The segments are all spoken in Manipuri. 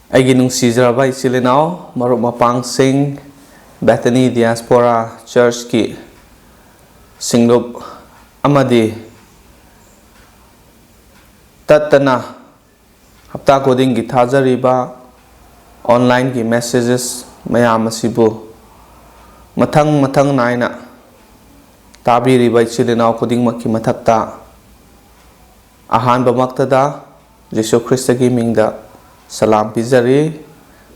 Aiginung Caesar by Silinao, Maruk Mapang Sing, Bethany Diaspora Church ki Singlup Amadi Tatana Hapta Koding ki Thazariba online ki messages Mayamasibu Matang Naina Tabi Riba Silinao Koding Maki Matakta Ahan Bamaktada Jesu Christa ki Mingda Salam Pizari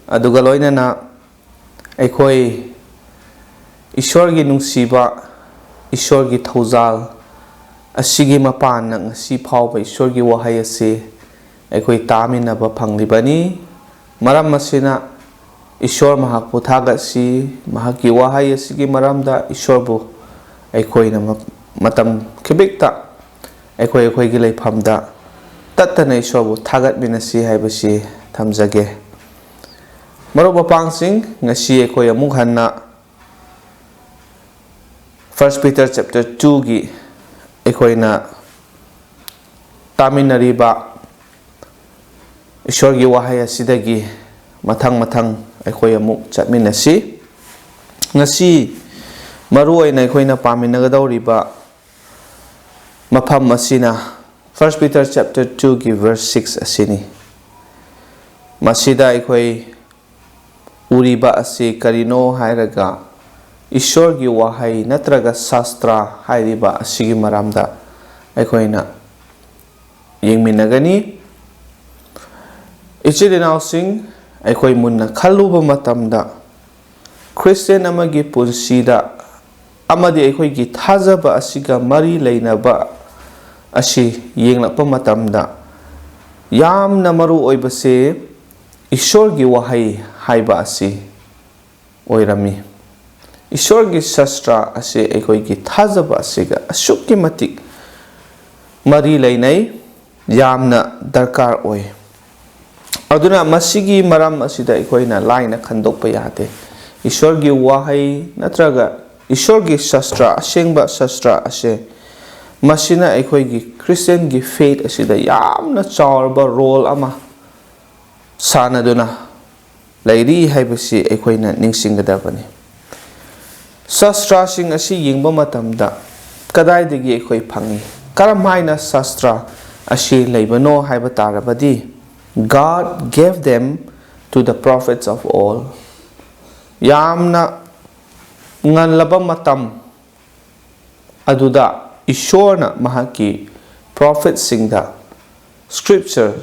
Adugaloina na Ekoi Ishorgi Nungsiba Ishorgi Tozal Asigi Mapan ng si Pau by Ishorgi Wahayasi Ekoi Tamin na Bapanglibani Maram Masina Ishor Mahakputaga si Mahaki Wahayasigi Maramda Ishorbu Ekoi na Matam Kibikta Ekoi Gilay Pamda Tatana Ishorbu Tagat Binasi Haibasi Tamzage Maruk Mapangsing ngasi ekoi amuk hanna 1 Peter chapter 2 gi ekoi na taminariba Ishor gi wahai asidagi mathang ekoi amuk chatminasi ngasi maru oina ekoi na paminagadawriba mafam asina 1 Peter chapter 2 gi verse 6 asini masida ekoi Uriba asi karino hairaga Ishor gi wahai natraga Sastra hairiba asigi maramda aikoina yengminagani Ichilinaw sing aikoi munna khaluba matamda Christian amagi punsida amadi aikoi gi thajaba asiga mari leinaba asi yenglakpa matamda yamna maru oibase Ishor gi wahai haiba asi oirami Ishor gi Sastra asi ekoi gi thajaba asiga asukki matik mari leinai yamna darkar oi aduna masigi maram asida ekoina laina khandokpa yate Ishor gi wahai natraga Ishor gi Sastra asengba Sastra ase masina ekoi gi Christian gi faith asida yamna chaurba role ama Sanaduna Lairi haibasi ekoina ningsinggadabani Sastra sing asi yingba matamda kadaidagi ekoi phangi karamaina Sastra asi leibano haiba tarabadi God gave them to the prophets of all yamna nganlaba matam aduda Ishorna mahaki prophets singda scripture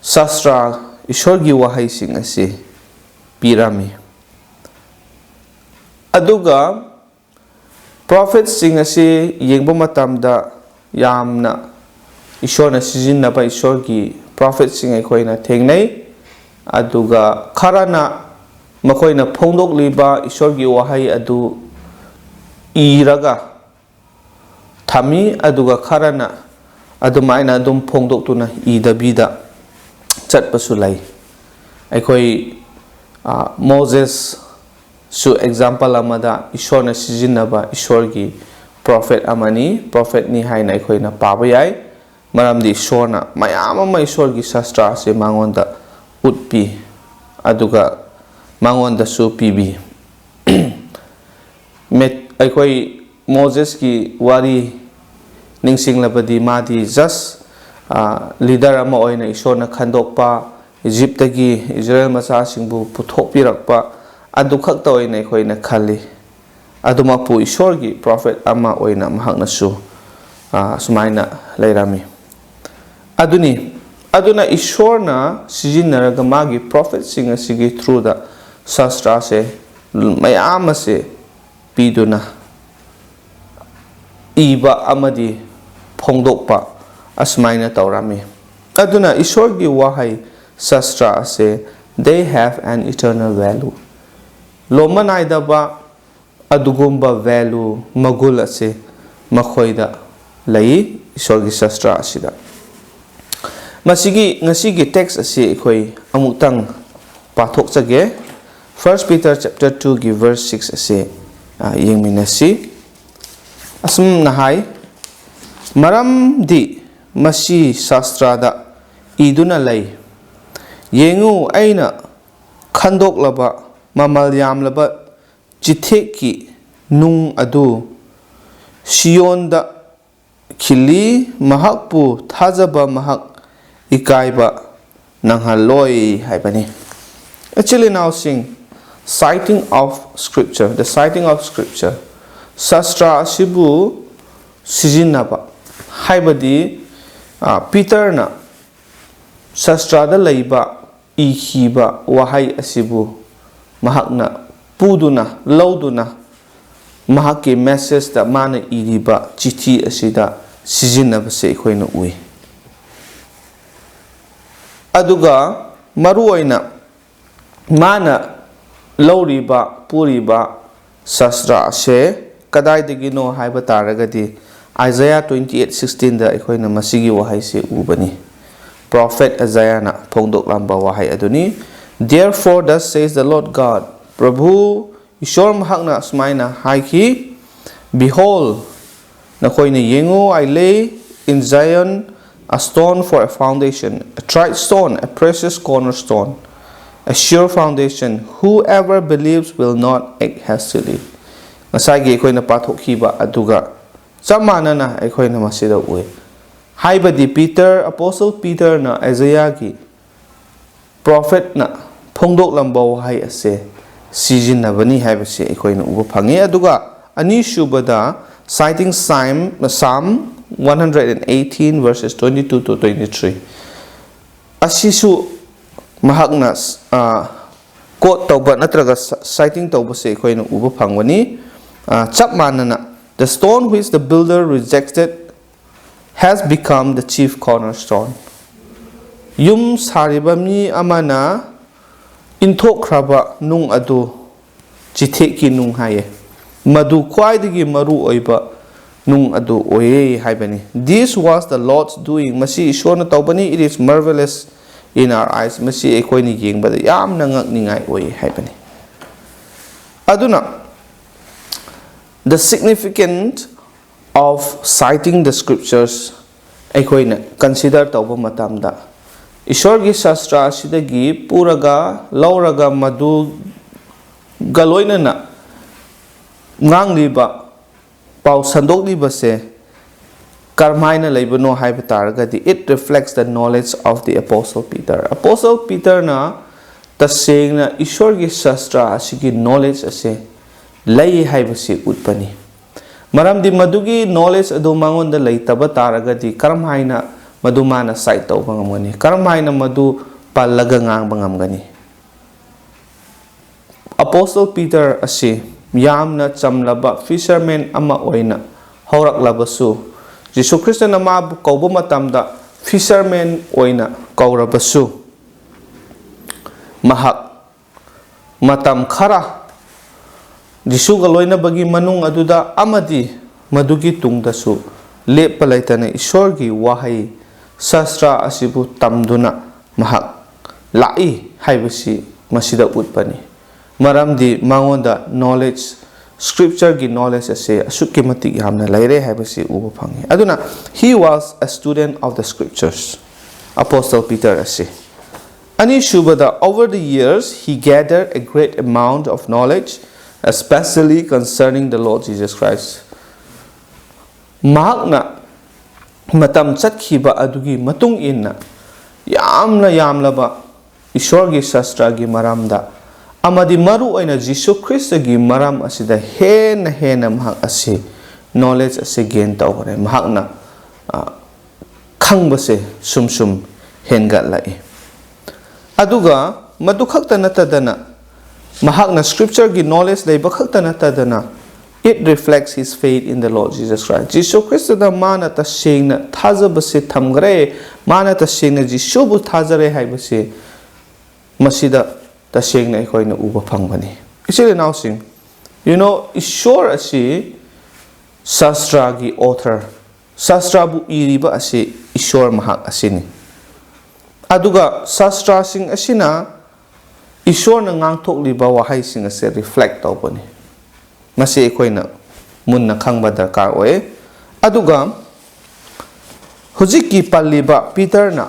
Sastra Ishor gi wahai sing asi pirami aduga prophets sing asi yengba matamda yamna Ishorna sijinnaba Ishor gi prophets sing ekoina thengnai aduga kharana makoina phongdokliba Ishor gi wahai adu iraga thami aduga kharana adumaina adum phongdoktuna idabida chatpasu lai aikoi Moses su example amada Ishorna sijinnaba Ishor gi prophet amani prophet ni haina aikoi na paba yai maramdi Ishorna mayam ama Ishor gi Sastra se mangonda utpi aduga mangonda su pibi met aikoi Moses ki wari ningsinglabadi madi just leader ama oina Ishorna khandokpa Egypt gi Israel macha singbu puthokpirakpa adu khakta oina khoina khali aduma pu Ishor gi prophet ama oina mahakna su sumaina leirami aduna Ishorna sijinnaraga magi prophet sing asigi through the Sastra se mayam ase piduna iba amadi phongdokpa asmaina taurami aduna Ishor gi wahai Sastra ase they have an eternal value lomanaidaba adugumba value magul ase makhoida lai Ishor gi Sastra asida masigi ngasigi text ase ekhoi amuktang pathok chage 1 Peter chapter 2 gi verse 6 ase yengminasi asum nahai maram di Masi Sastrada Iduna lay Yengu aina khandok laba mamal yam laba chitheki nung adu Sionda khili mahakpu thajaba mahak ikaiba nanghaloi haibani. Actually now sing citing of scripture, the citing of scripture. Sastra asibu sijinaba haibadi Peter na Sastrada laiba ikhiba wahai asibu mahakna puduna lauduna mahaki message da mana iriba chithi asida sijinaba se khoina ui. Aduga maruoina mana lauriba puriba sastra se kadai degino haiba taragadi Isaiah 28:16 da ikhoina masigi wahai se ubani. Prophet Isaiah na phongdok lamba wahai aduni. Therefore thus says the Lord God, Prabhu Ishor mahakna smaina haiki, behold, nakhoina yengo I lay in Zion a stone for a foundation, a tried stone, a precious cornerstone, a sure foundation. Whoever believes will not act hastily. Masagi ikhoina pathokhiba aduga samana na ikhoina masida ui. Haibadi Peter, Apostle Peter na Isaiah ki prophet na phongdok lamba wahai ase sijinabani haibase ikhoina uba phangi. Aduga ani shubada citing Psalm 118 verses 22 to 23 asisu mahakna quote tauba natraga citing tauba se ikhoina uba phangwani. Chap manana the stone which the builder rejected has become the chief cornerstone. Yum sariba mi amana inthokraba nung adu chitheki nung haye madu khwaidagi maru oiba nung adu oye haibani. This was the Lord's doing. Masi ishorna taubani. It is marvelous in our eyes. Masi ekoini yengbada yamna ngakningai oye haibani. Aduna the significance of citing the scriptures ekoina consider tauba matamda Ishorgi Sastra sidagi puraga lauraga madu galoina na ngangliba pau sandokliba se karmaina leibano haiba taragadi it reflects the knowledge of the Apostle Peter. Apostle Peter na tasengna Ishorgi Sastra asigi knowledge ase lay haiba se utpani. Maramdi madugi knowledge adu mangonda leitaba taragadi karmaina madumana site tau bangamgani karmaina madu palaga ngang bangamgani. Apostle Peter asi yamna chamlaba fisherman ama oina horak labasu Jesu Christ na ma kauba matamda fisherman oina kaurabasu mahak matam khara Jesu galoina bagi manung aduda amadi madugi tungdasu lepa laitana ishorgi wahai Sastra asibu tamduna mahak lai haibasi masida utpani. Maramdi mangonda knowledge scripture gi knowledge ase asukki matik yamna laire haibasi uba phangi. Aduna he was a student of the scriptures. Apostle Peter ase ani shubada over the years he gathered a great amount of knowledge especially concerning the Lord Jesus Christ. Mahakna matam chatkhiba adugi matung inna yamlaba Ishorgi Sastra gi maramda amadi maru oina Jesu Christ gi maram asida hena mahak ase knowledge ase gain tawre mahakna khangbase sum hengat lai. Aduga madu khakta natadana mahakna scripture gi knowledge leiba khakta natadana it reflects his faith in the Lord Jesus Christ. Jesu Christ da mana ta sengna thajabase thamgre mana ta sengna Jesu bu thajare haibase masida ta sengna ekoina uba phangbani. Actually now sing you know Ishor asi Sastra gi author Sastra bu iriba asi Ishor mahak asini. Aduga Sastra sing asina Ishor na ngangthokliba wahai sing ase reflect tawbani. Masi ekoina munna khangba darkar oye. Aduga hujiki palliba Peter na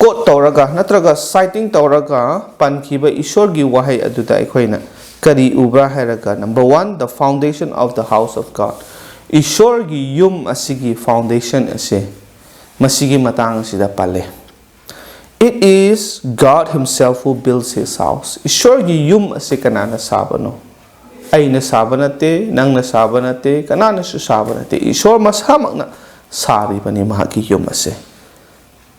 quote tawraga natraga citing tawraga pankhiba ishorgi wahai aduda aikhoina kari ubra hairaga number 1 the foundation of the house of God ishorgi yum asigi foundation ase masigi matang sida pale it is God himself who builds his house ishorgi yum ase kanana sabano aina sabanate nangna sabanate kanana su sabanate ishor masamakna sari bani mahaki yum ase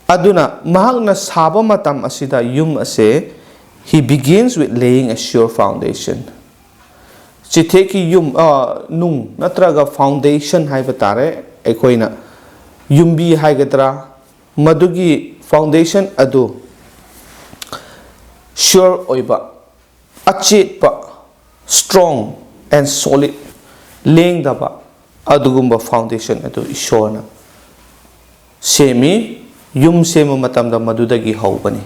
aduna mahakna saba matam asida yum ase he begins with laying a sure foundation chitheki yum nung natraga foundation haibatare ekoina yumbi haigadra madugi foundation adu sure oiba achitpa strong and solid lengdaba adugumba foundation adu ishorna semi yum sema matamda madudagi haubani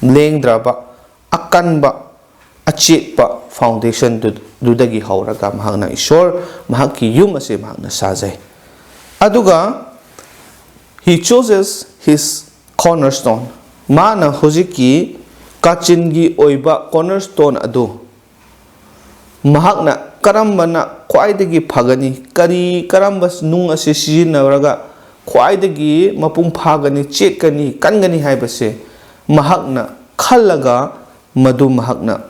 lengdraba akanba achitpa foundation dudagi hauraga mahagna ishor mahaki yum ase mahagna sajai aduga he chooses his cornerstone mana hojiki kachingi oiba cornerstone adu mahagna karambana kwaidagi phagani kari karambas nung ase sijinaraga kwaidagi mapung phagani chekani kangani haibase mahakna khallaga madu mahakna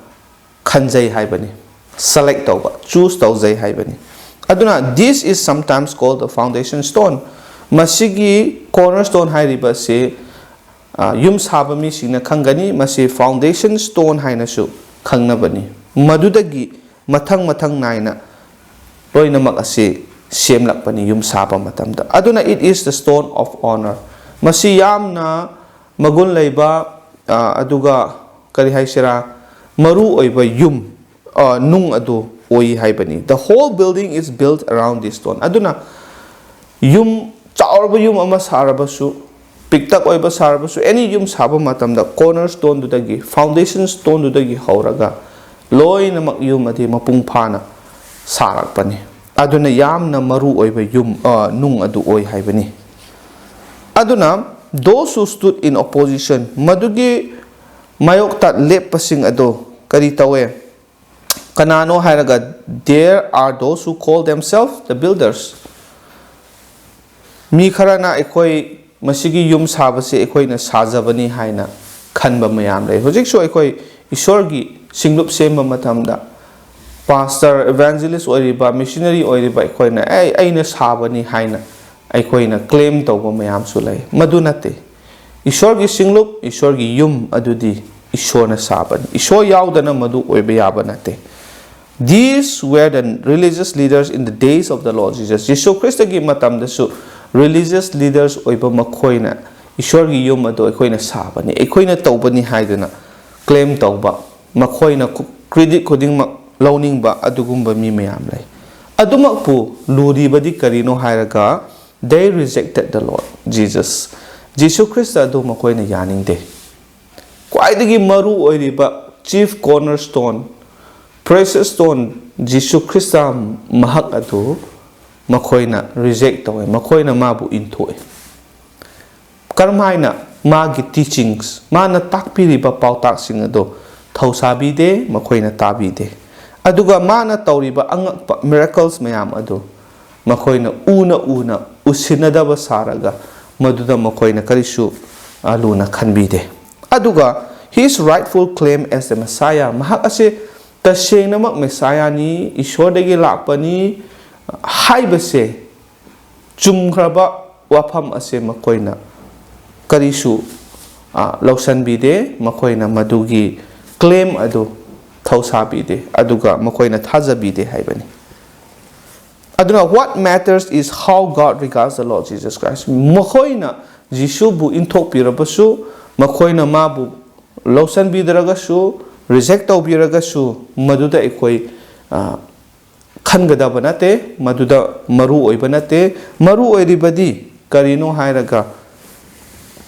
khanjai haibani select tawba choose tawjai haibani aduna this is sometimes called the foundation stone masigi cornerstone hairiba se yum sabami sina khangani masi foundation stone haina su khangnabani madudagi mathang naina loinamak ase semlakpani yum saba matamda aduna it is the stone of honor masi yamna magun leiba aduga kari haisira maru oiba yum nung adu oi haibani the whole building is built around this stone aduna yum chaurba yum ama sarabasu piktak oiba sarabasu any yum saba matamda cornerstone dudagi foundation stone dudagi hauraga loinamak yum adi mapung phana sarakpani aduna yamna maru oiba yum nung adu oi haibani aduna those who stood in opposition madugi mayokta lepasing adu kari tawe kanano hairaga there are those who call themselves the builders mi kharana ekoi masigi yum sabase ekoi na sajabani haina khanba mayam lei hojik so ekoi isorgi singlup semba matamda pastor evangelist oiriba missionary oiriba ekoina aina sabani haina aikoina claim tawba mayam su lei madu nate ishorgi singlup ishorgi yum adudi ishorna saban ishor yaudana madu oiba yaba nate these were the religious leaders in the days of the Lord Jesus Jesu Christ gi matam da su religious leaders oiba makoina ishorgi yum adu ekoina sabani ekoina tawbani haiduna claim tawba makoina credit coding launing ba adugumba mi mayam lay adumakpu luribadi karino hairaga they rejected the Lord Jesus Jesus Christ adu makoina yaning de kwaidagi maru oiriba chief cornerstone precious stone Jesus Christ mahak adu makoina reject tawe makoina mabu intoi karmaina magi teachings mana takpiriba pautak sing adu thausabi de makoina tabi de aduga mana tawriba angakpa miracles mayam adu makoina una usinadaba saraga maduda makoina karisu aluna khanbide aduga his rightful claim as the Messiah mahak ase tasengnamak Messiah ni ishordagi lakpani haibase chumkhraba wafam ase makoina karisu lausanbide makoina madugi claim adu Tausabide aduga makoina thazabide haibani aduna what matters is how God regards the Lord Jesus Christ makoina Jisu bu inthok pirabasu makoina mabu lausan bidragasu reject tawbiragasu maduda ekoi khangadaba nate maduda maru oiba nate maru oiribadi karino hairaga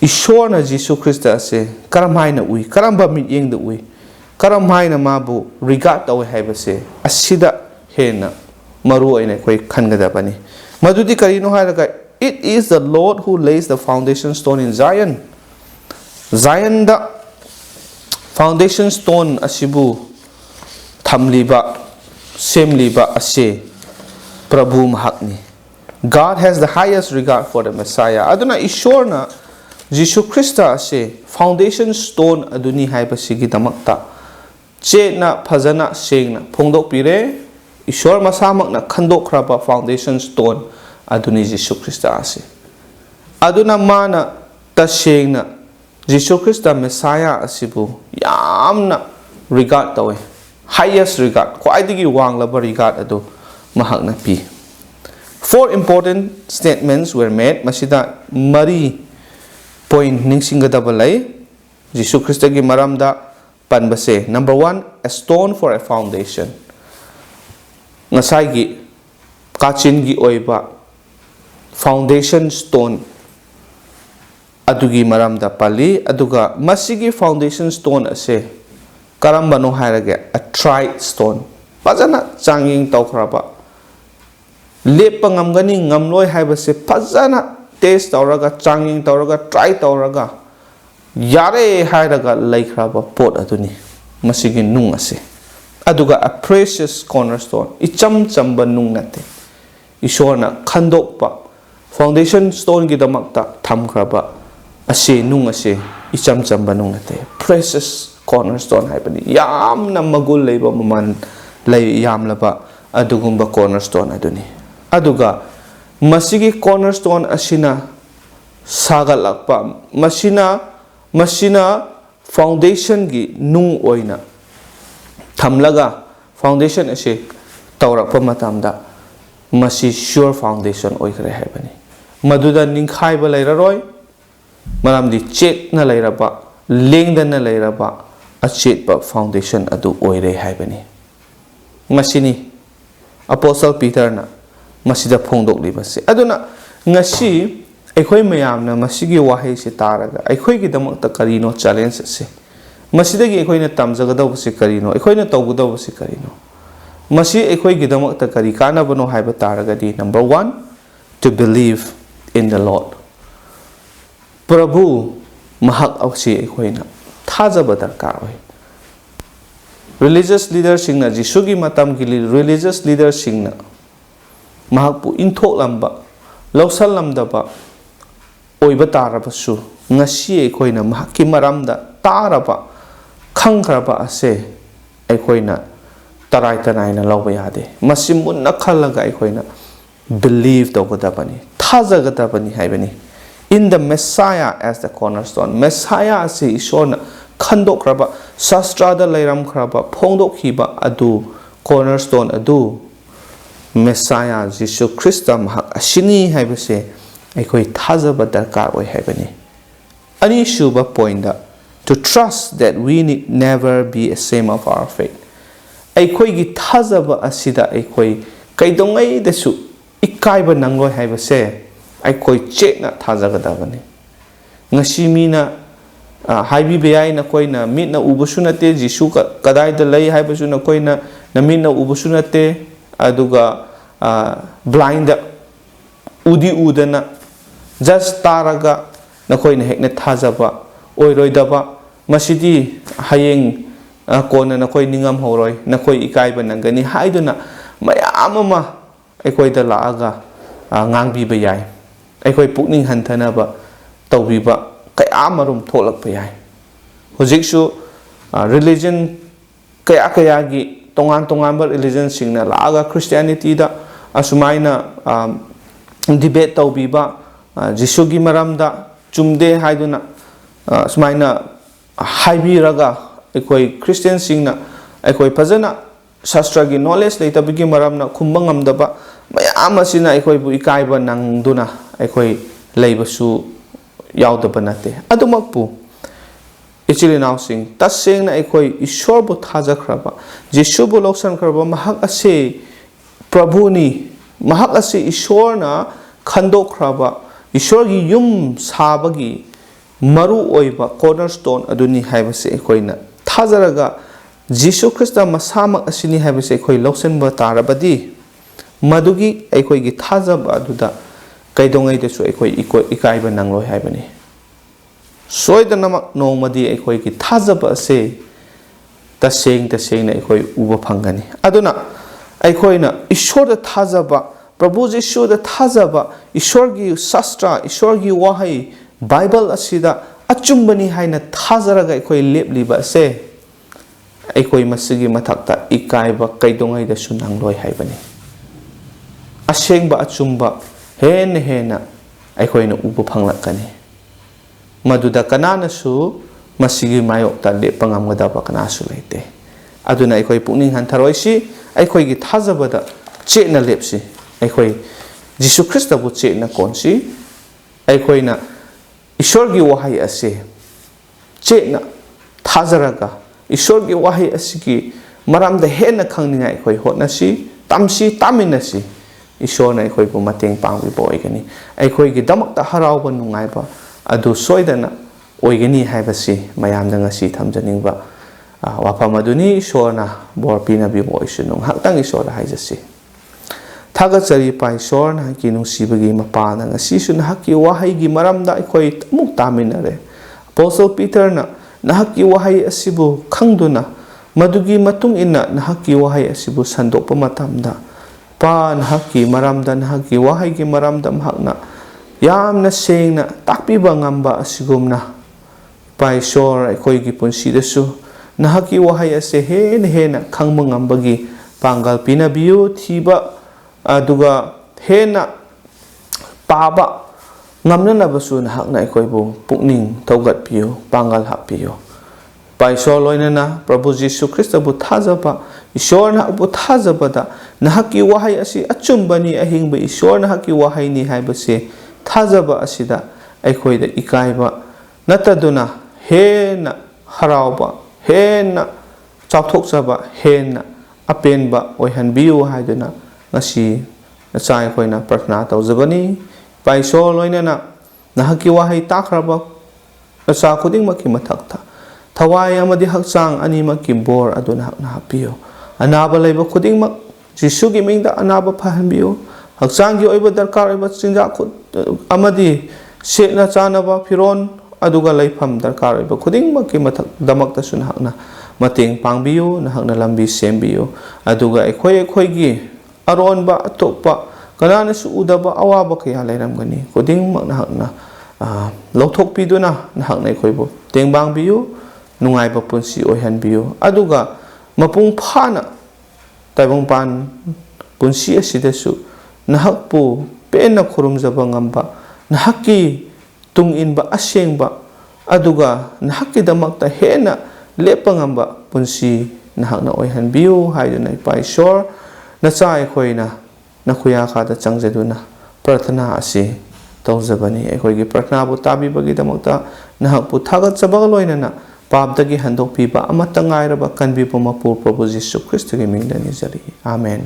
ishorna Jisu Christ ase karamhaina ui karamba mityengda ui karam haina mabu regard tawe haibase asida hena maru aina koi khangadabani madudi karino hairaga it is the Lord who lays the foundation stone in Zion Zionda foundation stone asibu thamliba semliba ase Prabhu mahakni. God has the highest regard for the Messiah. Aduna Ishorna Jishu Krista ase foundation stone aduni haibasigi damakta chena phajana sengna phongdok pire Ishor masamakna khandokraba foundation stone aduni Jishu Krista ase. Aduna mana tasengna Jishu Krista Messiah asibu yamna regard tawe, highest regard, khwaidagi wanglaba regard adu mahakna pi. 4 important statements were made. Masida mari point ningsingadaba lai Jishu Krista gi maramda panbase. Number 1, a stone for a foundation. Ngasai gi kachin gi oiba foundation stone adugi maramda pali aduga masigi foundation stone ase karambano hairage a tried stone pajana changing tawkraba lepa ngamgani ngamloi haibase pajana taste tawraga changing tawraga try tawraga yare hairaga laikhraba pot aduni masigi nung ase aduga a precious cornerstone icham chamba nung nate ishorna khandokpa foundation stone gi damakta thamkraba ase nung ase icham chamba nung nate precious cornerstone haibani yamna magul leiba maman lei yamlaba adugumba cornerstone aduni aduga masigi cornerstone asina sagalakpa masina foundation gi nung oina thamlaga foundation ase tawrakpa matamda masi sure foundation oikre haibani maduda ningkhaiba leiraroi maramdi chet na leiraba lengdana leiraba achetba foundation adu oire haibani masini apostle Peter na masida phongdok libase aduna ngasi aikhoi mayamna masigi wahai se taraga aikhoi gi damakta karino challenge se masidagi aikhoi na tamjagadaw se karino aikhoi na tawgadaw se karino masi aikhoi gi damakta kari kana bano haiba taraga di number 1 to believe in the Lord Prabhu mahak awsi aikhoi na thajaba darkar oi religious leaders singna jisugi matam gi religious leaders singna mahakpu inthok lamba lawsal lamdaba oiba tarabasu ngasi aikoina mahakki maramda taraba khangkraba ase aikoina tarai tanaina lawba yade masimunna khalaga aikoina believe tawgadabani thajagadabani haibani in the Messiah as the cornerstone Messiah ase ishorna khandokraba Sastrada leiramkraba phongdokhiba adu cornerstone adu Messiah Jishu Krista mahak ashini haibase aikoi thajaba darkar oi haibani ani shuba point da to trust that we need never be ashamed of our faith aikoi gi thajaba asida aikoi kaidongai desu ikaiba nangloi haibase aikoi chekna thajagadabani ngasi mina haibi beyai na koina mitna ubusu nate Jishu kadai da lei haibasu na koina na mitna ubusu nate aduga blind udi udana just taraga nakoi na hekna thajaba oiroidaba masidi hayeng kona nakoi ningam horoi nakoi ikaiba nangani haiduna mayam ama aikoi da laaga ngangbi ba yai aikoi pukning hanthanaba tawbiba kayamarum tholakpa yai hojiksu religion kaya gi tongan ba religion singna laaga Christianity da asumaina debate tawbiba Jishu gi maramda chumde haiduna sumaina haibiraga aikoi Christian singna aikoi phajana shastra gi knowledge leitabigi maramna khumba ngamdaba mayam asina aikoi bu ikaiba nangduna aikoi leibasu yaudaba nate adumakpu ichili now sing tasengna aikoi ishor bu thajakraba Jishu bu loksankraba mahak ase Prabhuni mahak ase ishorna khandokraba ishor gi yum sabagi maru oiba cornerstone aduni haibase aikoina thajaraga Jishu Krista masamak asini haibase aikoi loksanba tarabadi madugi aikoi gi thajaba aduda kaidongai desu aikoi ikaiba nangloi haibani soidanamak nongmadi akhoi ki thajaba ase tasengna akhoi uba phangani aduna akhoi na ishwar da thajaba Prabhu Jishu da thajaba ishwar gi sastra ishwar gi wahai Bible asida achumbani haina thajaraga akhoi lepliba ase akhoi masigi mathakta ikaiba kaidongai da sunangloi haibani asengba achumba hena akhoi na uba phanglakani maduda kanana su masigi mayok ta lepa ngamgadaba kanasu leite aduna akhoi pukning hantharoi si akhoi gi thajabada chena lepsi akhoi Jisu Krista bu chena konsi akhoi na ishwar gi wahai ase chena thajaraga ishwar gi wahai asigi maramda hena khangninga akhoi hotnasi tamsi taminasi ishwar na akhoi bu mateng pangbi boigani akhoi gi damakta harauba nungaiba adu soidana oigani haibasi mayamda ngasi thamjaningba wafam aduni ishwarna bor pinabi boisunung haktang ishwar haijasi thagachari pai ishwarna ki nungsibagi mapana ngasi sun hakki wahai gi maramda akhoi tamuk taminare Apostle Peter na nahakki wahai asibu khangduna madugi matung inna nahakki wahai asibu sandokpa matamda pa nahakki maramda nahakki wahai gi maramda mahakna yamna sengna takpiba ngamba asigumna paisor akhoi gi punsidasu nahaki wahai ase hena khangba ngambagi pangal pinabiu thiba aduga hena paba ngamna basu nahakna akhoi bu pukning thogat piu pangal hapiu paisor loinana Prabhu Jisu Krista bu thajaba ishwar na bu thajabada nahaki wahai ase achumbani ahingba ishwar nahaki wahai ni haibase thajaba asida akhoi da ikaiba nataduna hena harauba hena chauthokchaba hena apenba oihanbiu haiduna ngasi nacha akhoi prarthana tawjabani paisol loinana nahaki wahai takraba nacha khuding maki mathakta thawai amadi hakchang ani maki bor aduna hakna hapiyo anaba leiba khuding mak Jisu gi mingda anaba phahanbiyo hakchang gi oiba darkar oiba chinja amadi setna chanaba firon aduga laifam darkar oiba khudingmaki mathak damakta sun hakna mateng pangbiyo nahakna lambi sembiyo aduga akhoi gi aronba atokpa kanana su udaba awaba kaya lairamgani khudingmak nahakna lothokpiduna nahakna akhoi bu tengbangbiyo nungaiba punsi oihanbiyo aduga mapung phana taibongpan punsi asidasu nahakpu pena khurumjaba ngamba nahaki tunginba asengba aduga nahaki damakta hena lepa ngamba punsi nahakna oihanbiu haiduna paisor nacha akhoi nakhuya khada changjaduna prarthana asi tawjabani akhoi gi prarthana bu tabi bagi damakta nahakpu thagat chabaga loinana papdagi handokpiba amata ngairaba kanbipa mapur Prabhu Jisu Krista gi mingdani jari amen.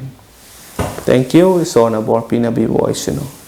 Thank you. Isona bor pinabi voice no.